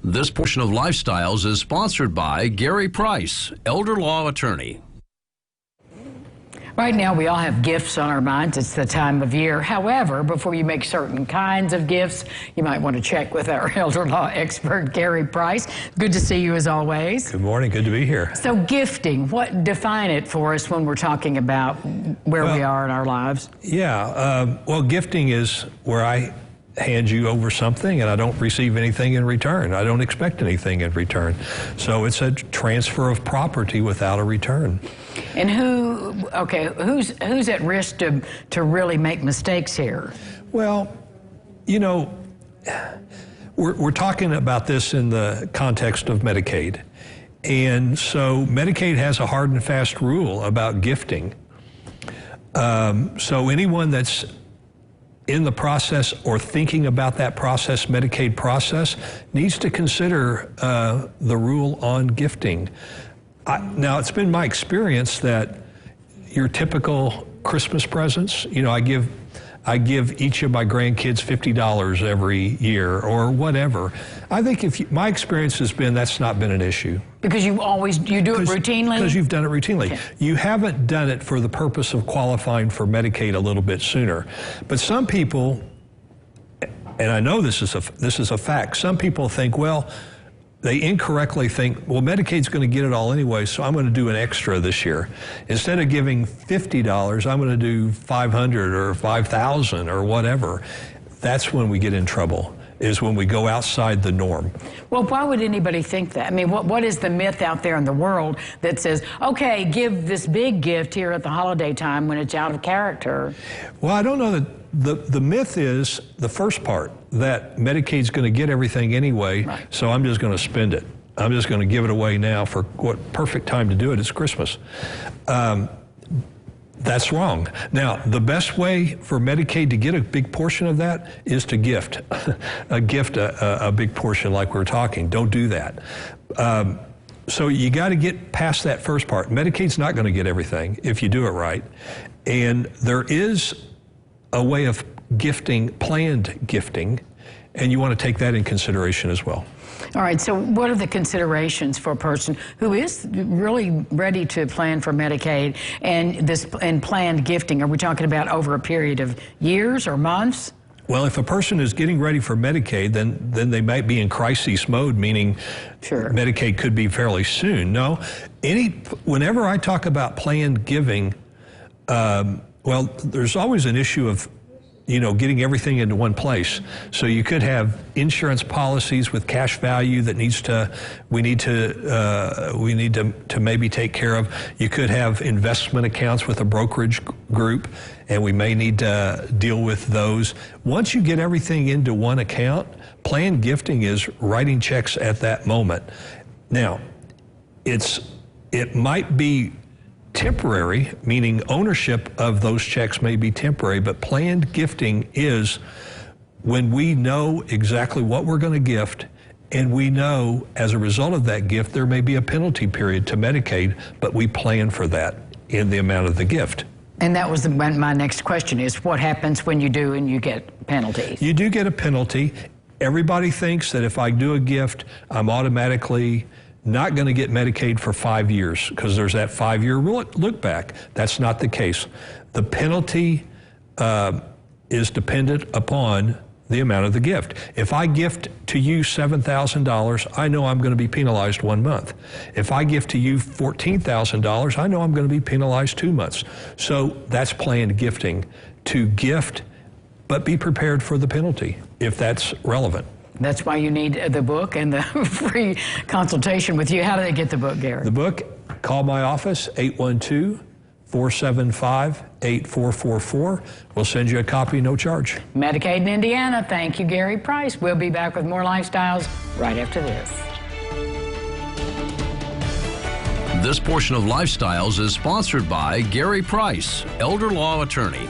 This portion of Lifestyles is sponsored by Gary Price, elder law attorney. Right now, we all have gifts on our minds. It's the time of year. However, before you make certain kinds of gifts, you might want to check with our elder law expert, Gary Price. Good to see you as always. Good morning. Good to be here. So gifting, define it for us when we're talking about where we are in our lives? Yeah. Well, gifting is where I hand you over something and I don't receive anything in return. I don't expect anything in return. So it's a transfer of property without a return. And who's at risk to really make mistakes here? Well, you know, we're talking about this in the context of Medicaid. And so Medicaid has a hard and fast rule about gifting. So anyone that's in the process or thinking about that process, Medicaid process, needs to consider the rule on gifting. Now, it's been my experience that your typical Christmas presents, you know, I give each of my grandkids $50 every year or whatever. I think my experience has been that's not been an issue. Because you do it routinely? Because you've done it routinely. Okay. You haven't done it for the purpose of qualifying for Medicaid a little bit sooner. But some people, and I know this is a fact, some people think, well, they incorrectly think, well, Medicaid's going to get it all anyway, so I'm going to do an extra this year. Instead of giving $50, I'm going to do $500 or $5,000 or whatever. That's when we get in trouble, is when we go outside the norm. Well, why would anybody think that? I mean, what is the myth out there in the world that says, okay, give this big gift here at the holiday time when it's out of character? Well, I don't know that the myth is the first part, that Medicaid's going to get everything anyway, right, so I'm just going to spend it. I'm just going to give it away now for what perfect time to do it is Christmas. That's wrong. Now, the best way for Medicaid to get a big portion of that is to gift. a big portion like we're talking. Don't do that. So you got to get past that first part. Medicaid's not going to get everything if you do it right. And there is a way of gifting, planned gifting, and you want to take that in consideration as well. All right, so what are the considerations for a person who is really ready to plan for Medicaid and planned gifting? Are we talking about over a period of years or months? Well, if a person is getting ready for Medicaid, then they might be in crisis mode, meaning sure, Medicaid could be fairly soon. No, whenever I talk about planned giving, well, there's always an issue of, you know, getting everything into one place. So you could have insurance policies with cash value that we need to maybe take care of. You could have investment accounts with a brokerage group, and we may need to deal with those. Once you get everything into one account, planned gifting is writing checks at that moment. Now, it might be temporary, meaning ownership of those checks may be temporary, but planned gifting is when we know exactly what we're going to gift, and we know as a result of that gift there may be a penalty period to Medicaid, but we plan for that in the amount of the gift. And that was my next question is, what happens when you do and you get penalties? You do get a penalty. Everybody thinks that if I do a gift, I'm automatically not going to get Medicaid for 5 years because there's that 5-year look back. That's not the case. The penalty is dependent upon the amount of the gift. If I gift to you $7,000, I know I'm going to be penalized 1 month. If I gift to you $14,000, I know I'm going to be penalized 2 months. So that's planned gifting, to gift, but be prepared for the penalty if that's relevant. That's why you need the book and the free consultation with you. How do they get the book, Gary? The book, call my office, 812-475-8444. We'll send you a copy, no charge. Medicaid in Indiana. Thank you, Gary Price. We'll be back with more Lifestyles right after this. This portion of Lifestyles is sponsored by Gary Price, elder law attorney.